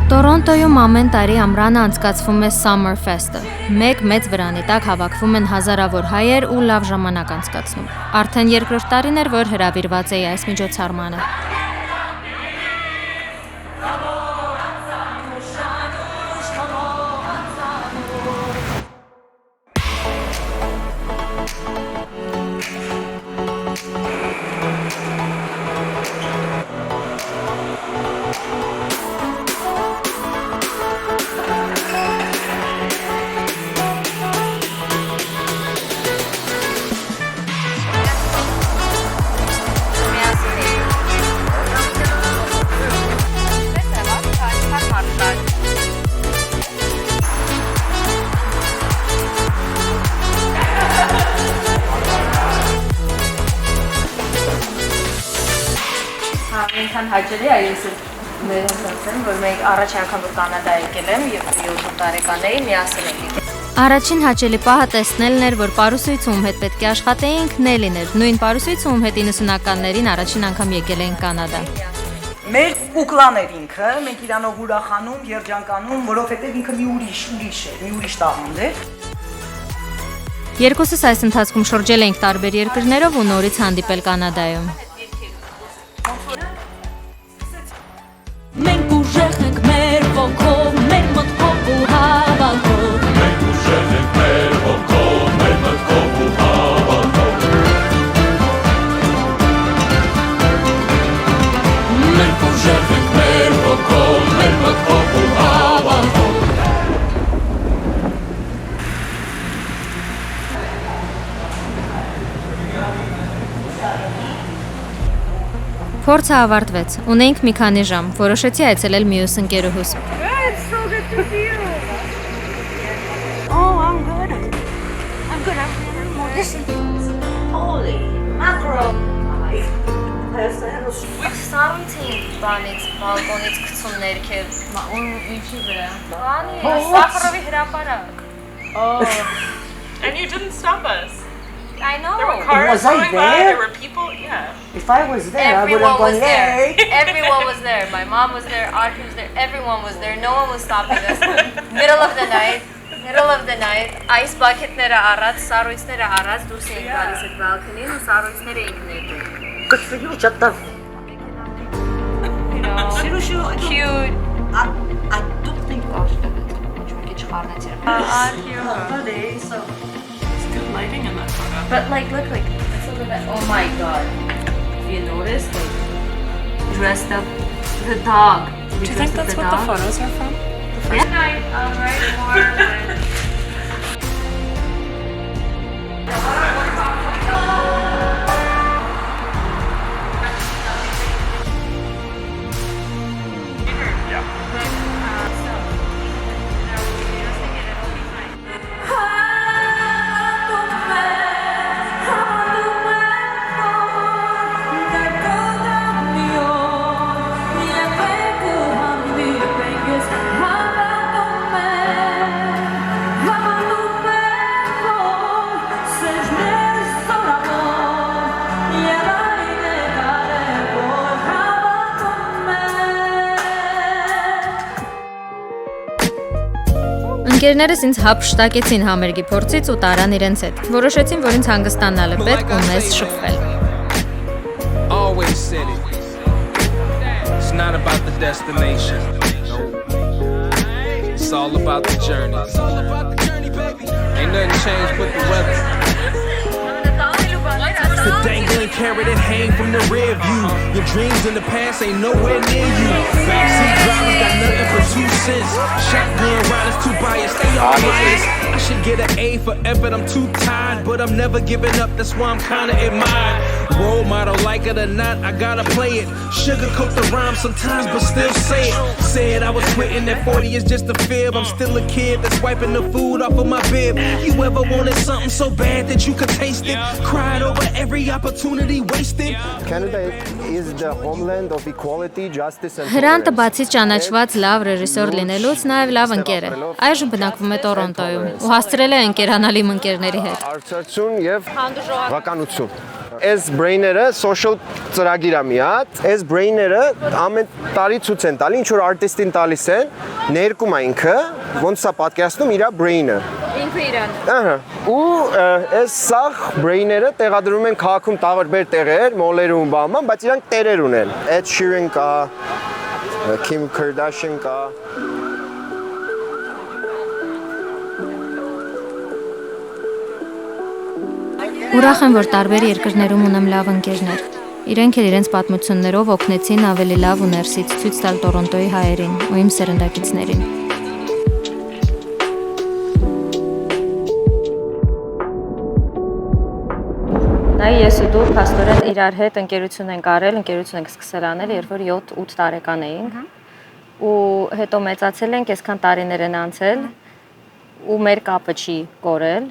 Տորոնտոյում ամեն տարի ամռանը անցկացվում է Summer Fest-ը։ Մեկ մեծ վրանի տակ հավաքվում են հազարավոր հայեր ու լավ ժամանակ անցկացնում։ Արդեն երկրորդ տարին էր, որ հրավիրված էի այս միջոցառմանը։ Ինքան հաճելի է, ես մերոնց ասեմ, որ մենք առաջ անգամ որ Կանադա եկել եմ եւ 7 տարեկան էի, միասին ենք եկել։ Առաջին հաճելի պահը տեսնելն էր, որ պարուսույցը ում հետ պետք է աշխատեինք, Նելին էր։ Նույն պարուսույցը ում հետ 90-ականներին առաջին անգամ եկել էինք Կանադա։ Մեր կուկլան էր ինքը, մենք իրանով ուրախանում, երջանկանում, որովհետեւ ինքը մի ուրիշ է, մի ուրիշ տաղանդ է։ Երկուսս այս ընթացքում շրջել էինք տարբեր երկրներով ու նորից հանդիպել Կանադայում։ Մենք ուժեղ ենք մեր ոգով, մեր մտքով ու հավատով։ Մենք ուժեղ ենք մեր ոգով, մեր մտքով ու հավատով։ Մենք ուժեղ ենք մեր ոգով, մեր մտքով ու հավատով։ Փորձը ավարտվեց։ Ունեինք մի քանի ժամ։ Որոշեցի այցելել մյուս ընկերուհուս։ Սառույցին բանից, բալկոնից գցում ներքև, ինչի վրա։ Բանի, Սախարովի հրապարակ։ And you didn't stop us. I know. There were cars Was I going by, there? there were people, yeah. If I was there, I would Everyone have was gone, there. hey. Everyone was there. My mom was there, Archie was there, everyone was there. No one was stopping us. Middle of the night, ice bucket-ները առած, սառույցները առած, դուրս էինք գալիս այդ բալկոնին ու սառույցները էինք ներդրում։ Կծվի չտա։ You know, cute. I don't think Չունքի չխառնեցիր։ It's good lighting in that photo. But like, look, like, it's a little bit, oh my god. If you notice, like, dressed up the dog. Do you think that's what the photos are from? Good night, alright, warm. Ընկերներս ինձ հափշտակեցին համերգի փորձից ու տարան իրենց հետ։ Որոշեցին, որ ինձ հանգստանալը պետք ու մեզ շփվել։ Always said it. It's not about the destination. It's all about the journey. Ain't nothing changed but the weather. The dangling carrot that hang from the rear view. Your dreams in the past ain't nowhere near you. Backseat drivers got nothing for 2 cents. Shotgun riders too biased, they all biased. I should get an A for effort, I'm too tired, but I'm never giving up, that's why I'm kinda admired. Role model, like it or not, I gotta play it. Sugarcoat the rhyme sometimes, but still say it. Said I was quitting, that 40 is just a fib. I'm still a kid that's wiping the food off of my bib. You ever wanted something so bad that you could taste it? Cried over every opportunity wasted. Canada is the homeland of equality, justice and Հրանտը tolerance. բացի ճանաչված լավ ռեժիսոր լինելուց նաև լավ ընկեր է։ Այժմ բնակվում է Տորոնտոյում ու հասցրել է ընկերանալ իմ ընկերների հետ։ Արծարծություն եւ վականություն։ Այս brain-երը social ծրագիր է մի հատ։ Այս brain-երը ամեն տարի ցույց են տալի, ինչ որ artist-ին տալիս են, ներկում է ինքը, ոնց է պատկերացնում իր brain-ը։ Ինքը իրան։ Ահա։ Ու այս սաղ brain-երը տեղադրում են քաղաքում տարբեր տեղեր, մոլերում, բաման, բայց իրանք տերեր ունեն։ Ed Sheeran կա, Kim Kardashian կա։ Ուրախ եմ, որ տարբեր երկրներում ունեմ լավ ընկերներ։ Իրենք էլ իրենց պատմություններով օգնեցին ավելի լավ ու ներսից ցույց տալ Տորոնտոյի հայերին ու իմ սերնդակիցներին։ Նայ ես ու դու փաստորեն իրար հետ ընկերություն ենք արել, ընկերություն ենք սկսել անել, երբ որ 7-8 տարեկան էինք։ Ու հետո մեծացել ենք, այսքան տարիներ են անցել ու մեր կապը չի կորել։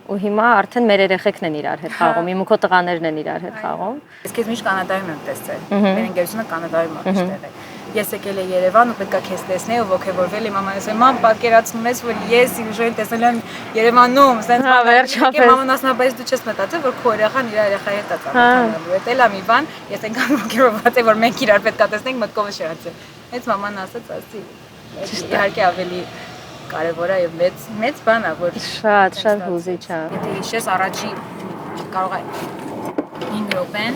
Ու հիմա արդեն մեր երեխեքն են իրար հետ խաղում, իմ ու քո տղաներն են իրար հետ խաղում։ Ես քեզ միշտ Կանադայում եմ տեսել։ Մեր ընկերությունը Կանադայում է միշտ։ Ես եկել եմ Երևան ու պետքա քեզ տեսնեի ու ողջորվել եմ մաման ասել մամ պատկերացնում ես որ ես իմ ժոյին տեսել եմ Երևանում սենց վերջապես մաման ասում է բայց դու չես մտածել որ քո երեխան իր երեխայի հետ է ծանոթանալու էդ էլ է մի բան ես այնքան ողջորված եմ որ մենք իրար պետքա տեսնենք մտքովը շահացել հենց մաման ասաց ասի իհարկե ավելի կարևոր է եւ մեծ բան է որ շատ հուզիչ է։ Եթե հիշես առաջի կարող է 5 րոպեն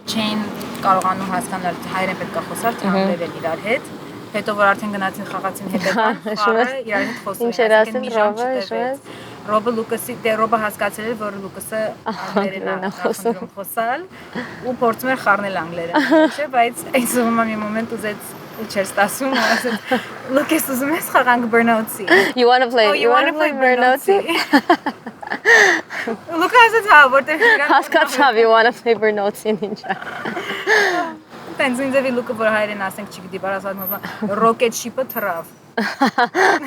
չեն կարողանում հասկանալ թե հայերեն պետք է խոսալ թե անգլերեն իրար հետ հետո որ արդեն գնացին խաղացին հետեւան խաղը իրար հետ խոսում ինչ էր ասել Ռոբը Լուկասի Ռոբը հասկացել էր որ Լուկասը անգլերեն է խոսալ ու փորձում էր խառնել անգլերեն չէ բայց այս մի մոմենտ ուզեց ու չես տասում ասել Լուկաս ուզում ես խաղանք Burnout-ի You want to play Burnout-ի Լուկասը ցա որտեղ հասկացավ you want to play Burnout-ին ինչա Տենց ինձ Լուկը որ հայերեն ասենք չգիտի բար ասած rocket ship-ը թռավ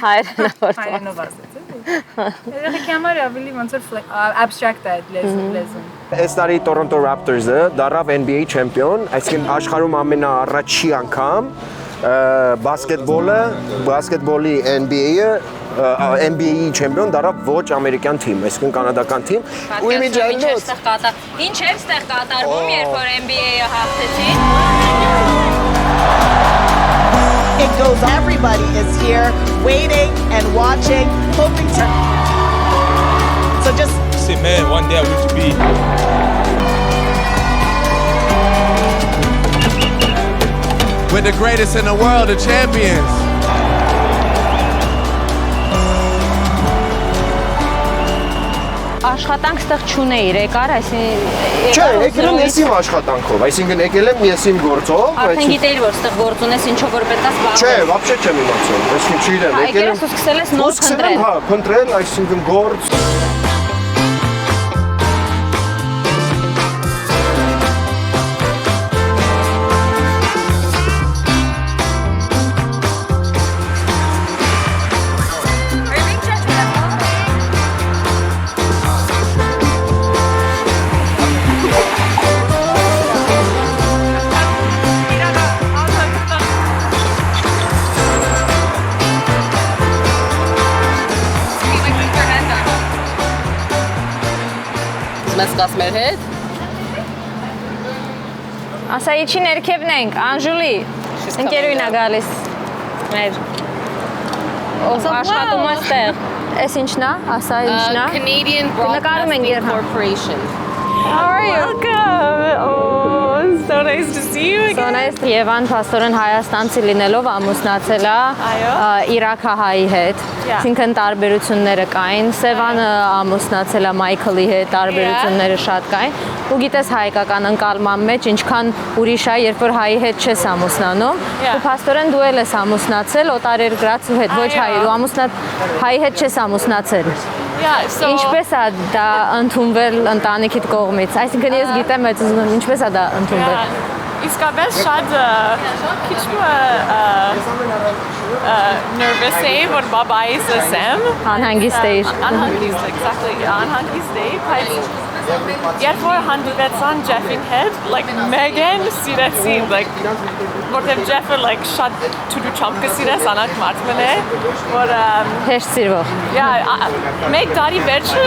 հայերենով ասած Երեխեքի համար ավելի ոնց որ abstract է այդ լեզուն Այս տարի Toronto Raptors-ը դառավ NBA չեմպիոն, այսինքն աշխարհում ամենաառաջի անգամ բասկետբոլի NBA-ը NBA-ի չեմպիոն դառավ ոչ ամերիկյան թիմ, այսինքն կանադական թիմ։ Ու իմիջիայլոց Ինչ էր ստեղ կատարվում, երբ որ NBA-ը հաղթեցին։ It goes everybody is here waiting and watching hoping to So just say man one day I wish to be We're the greatest in the world, the champions. Աշխատանք ստեղ չունեիր, եկար, այսինքն Չէ, եկել եմ ես իմ աշխատանքով, այսինքն եկել եմ ես իմ գործով, Արդեն գիտեիր, որ ստեղ գործ ունես, ինչով որ պետք է զբաղվես։ Չէ, вообще չեմ իմացել, այսինքն չիրեմ, եկել եմ։ Եկել սկսել ես նոր փնտրել։ Հա, փնտրել, այսինքն գործ։ Մեզ կաս մեր հետ։ Ասա իջի ներքևն ենք, Անժուլի, ընկերուին է գալիս մեր, ով աշխատում է ստեղ, ես ինչն է, ասա ինչն է, Canadian Broadcasting Corporation. How are you? Welcome. Oh, so nice to see you again. So nice. Եվան փաստորեն հայաստանցի լինելով ամուսնացել է իրաքահայի հետ։ Այսինքն տարբերությունները կային։ Սևանը ամուսնացել է Մայքլի հետ, տարբերությունները շատ կային։ Ու գիտես հայկական ընկալման մեջ ինչքան ուրիշ է, երբ որ հայի հետ չես ամուսնանում։ Ու փաստորեն դու էլ ես ամուսնացել օտարերկրացու հետ, ոչ հայի, դու հայի հետ չես ամուսնացել։ Ինչպես է դա ընդունվել ընտանիքիդ կողմից։ Այսինքն ես գիտեմ, բայց ինչպես է դա ընդունվել։ իսկապես շատ քիչ nervous էի, որ բաբայիս ասեմ։ Անհանգիստ էիր։ Անհանգիստ, exactly, անհանգիստ էի, բայց Երբ որ հանդիպեցան Jeff-ին հետ, like Megan սիրեցին, like որտեվ Jeff-ը like շատ ճուճուճապ կսիրես անակ մարդն է, որ Հեշտ սիրվող։ մեկ տարի վերջը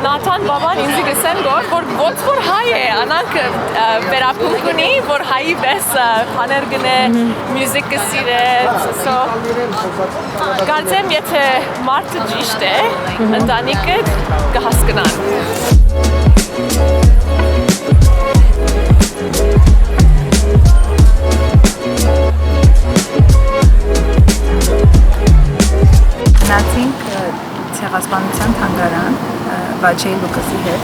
Նաթան բաբան ինձ գսեն որ ոնց որ հայ է, անակ վերապունք ունի, որ հայի պես բաներ գնե, մյուզիկ կսիրե, so կարծեմ եթե մարդը ճիշտ է, ընտանիքը կհասկանան։ Գնացինք ցեղասպանության թանգարան Վաչեի Լուկասի հետ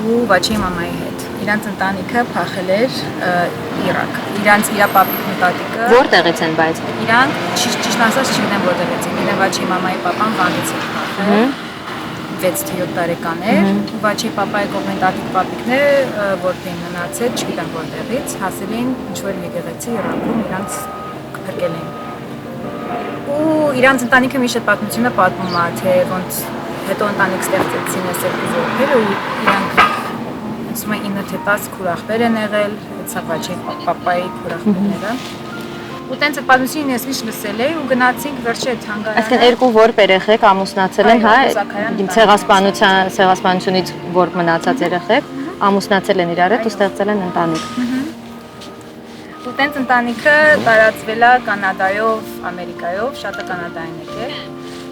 ու Վաչեի մամայի հետ։ Իրանց ընտանիքը փախել էր Իրաք։ Իրանց իր պապիկն ու տատիկը Որտեղից են բայց։ Իրանք ճիշտ ասած չգիտեմ որտեղից են։ Գիտեմ Վաչեի մամայի papan Վանից էր փախել։ 6-7 տարեկան էր։ Վաչեի papaի կողմեն տատիկ պապիկները որտեղ մնացել, չգիտեմ որտեղից, հասել են ինչ-որ եկեղեցի Իրաքում, իրանց փրկել են։ Ու իրանց ընտանիքը միշտ այդ պատմությունը պատմում է, թե ոնց հետո ընտանիք ստեղծեցին այս երկու որդերը ու իրանք ասում են 9-10 քուրախբեր են եղել, հեսա Վաչեի papaի քուրախբերները։ Ու տենց այդ պատմությունը ես միշտ լսել էի ու գնացինք վերջի այդ թանգարանը։ Այսինքն երկու որբ երեխեք ամուսնացել են, հա, ցեղասպանությունից որբ մնացած երեխեք, ամուսնացել են իրար հետ ու ստեղծել են ընտանիք։ Ու տենց ընտանիքը տարածվել է Կանադայով, Ամերիկայով, շատը Կանադային եկել։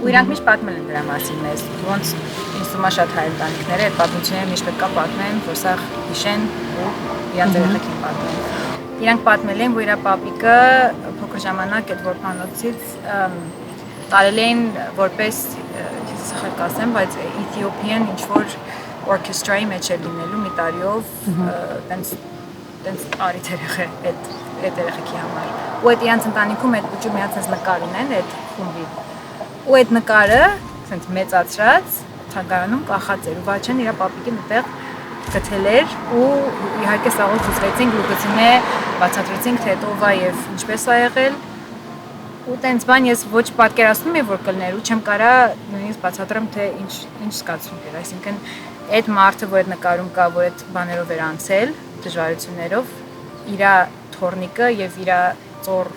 Ու իրանք միշտ պատմել են դրա մասին մեզ, ոնց ինձ թվում է շատ հայ ընտանիքներ այդ պատմությունները միշտ պետք է պատմեն, որ սա հիշեն ու իրանց երեխեքին պատմեն։ Իրանք պատմել են, որ իր պապիկը փոքր ժամանակ այդ որբանոցից տարել էին որպես, ես սխալ կասեմ, բայց Ethiopian ինչ-որ orchestra-ի մեջ էր լինելու մի տարիով, տենց արիթ երեխե այդ երեխեքի համար։ Ու այդ իրանց ընտանիքում այդ ուժը միացած նկար ունեն այդ խումբի։ Ու այդ նկարը, ասենց մեծացրած, թանգարանում կախած էր ու Վաչեն իր պապիկին այդտեղ գտել էր ու իհարկե սաղով ցուցվեցինք Լուկասինե, բացատրեցինք թե ով է եւ ինչպես է եղել։ Ու տենց բան ես ոչ պատկերացնում եմ որ կլներ ու չեմ կարա նույնիսկ բացատրեմ թե ինչ զգացում էր, այսինքն այդ մարդը որ այդ նկարում կա, որ այդ բաներով էր անցել, դժվարություններով, իր թորնիկը եւ իր ծոր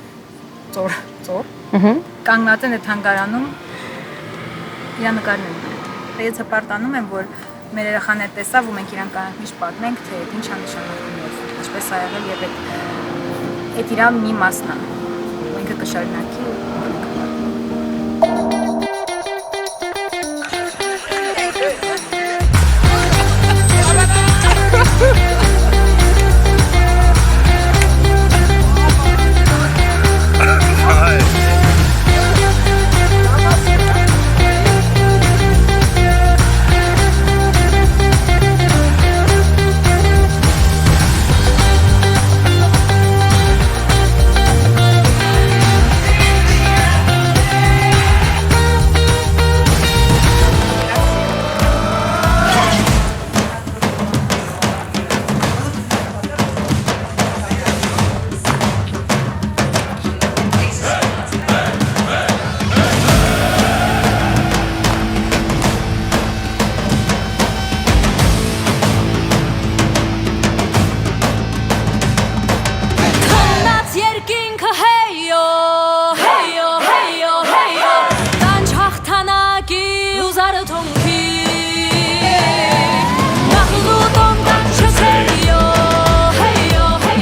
կանգնած են այդ թանգարանում իր նկարն են։ Ես հպարտանում եմ որ մեր երեխաները տեսավ ու մենք իրան կանանք միշտ պատմենք թե ինչ է նշանակում եւ ինչպես է եղել եւ այդ իր մի մասն է ու ինքը կշարունակի ու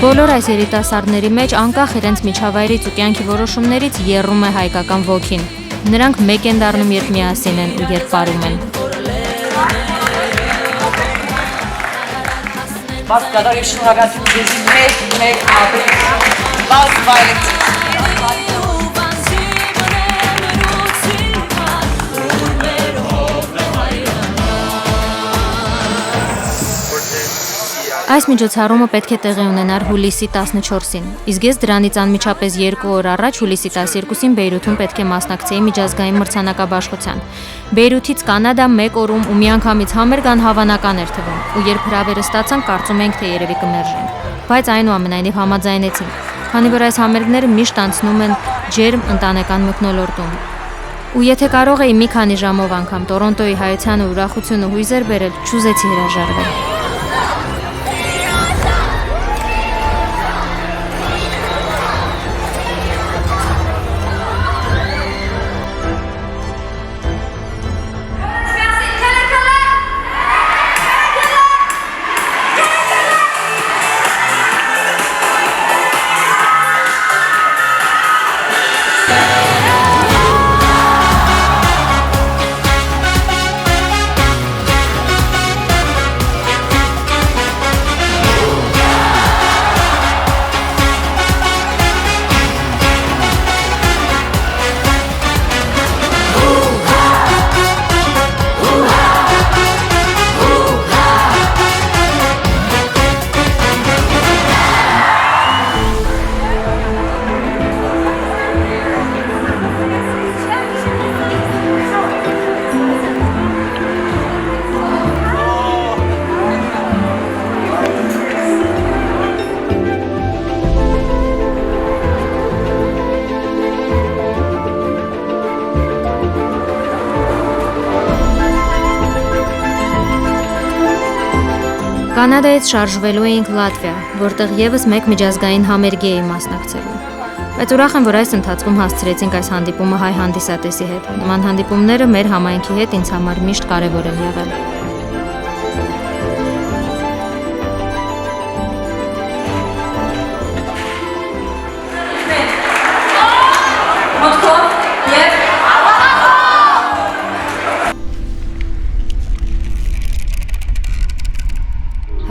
Բոլոր այս երիտասարդների մեջ անկախ իրենց միջավայրից ու կյանքի որոշումներից եռում է հայկական ոգին։ Նրանք մեկ են դառնում, երբ միասին են ու երբ պարում են։ Բայց կադարի շնորհակալություն ձեզ մեկ ապրիլ։ Լավ վայրից։ Այս միջոցառումը պետք է տեղի ունենար հուլիսի 14-ին, իսկ ես դրանից անմիջապես 2 օր առաջ հուլիսի 12-ին Բեյրութում պետք է մասնակցեի միջազգային մրցանակաբաշխության։ Բեյրութից Կանադա 1 օրում ու միանգամից համերգան հավանական էր թվում, ու երբ հրավերը ստացանք, կարծում ենք, թե երևի կմերժենք։ Բայց այնուամենայնիվ համաձայնեցինք, քանի որ այս համերգները միշտ անցնում են ջերմ ընտանեկան մթնոլորտում։ Ու եթե կարող էի մի քանի ժամով անգամ Տորոնտոյի հայությանը ուրախությունը հույզեր բերել, չուզեցի հրաժարվել։ Կանադայից շարժվելու էինք Լատվիա, որտեղ եւս մեկ միջազգային համերգի էի մասնակցելու։ Բայց ուրախ եմ, որ այս ընթացքում հասցրեցինք այս հանդիպումը հայ հանդիսատեսի հետ։ Նման հանդիպումները մեր համայնքի հետ ինձ համար միշտ կարևոր են եղել։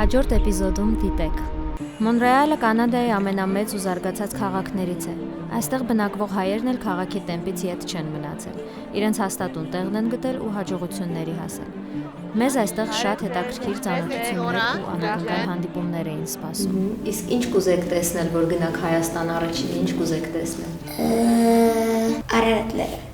Հաջորդ էպիզոդում դիտեք։ Մոնրեալը Կանադայի ամենամեծ ու զարգացած քաղաքներից է։ Այստեղ բնակվող հայերն էլ քաղաքի տեմպից ետ չեն մնացել։ Իրենց հաստատուն տեղն են գտել ու հաջողությունների հասել։ Մեզ այստեղ շատ հետաքրքիր ծանոթություններ ու անհանգստական հանդիպումներ էին սպասում։ Իսկ ինչ կուզեք տեսնել, որ գնաք Հայաստան առաջին, ինչ կուզեք տեսնել։ Արարատները։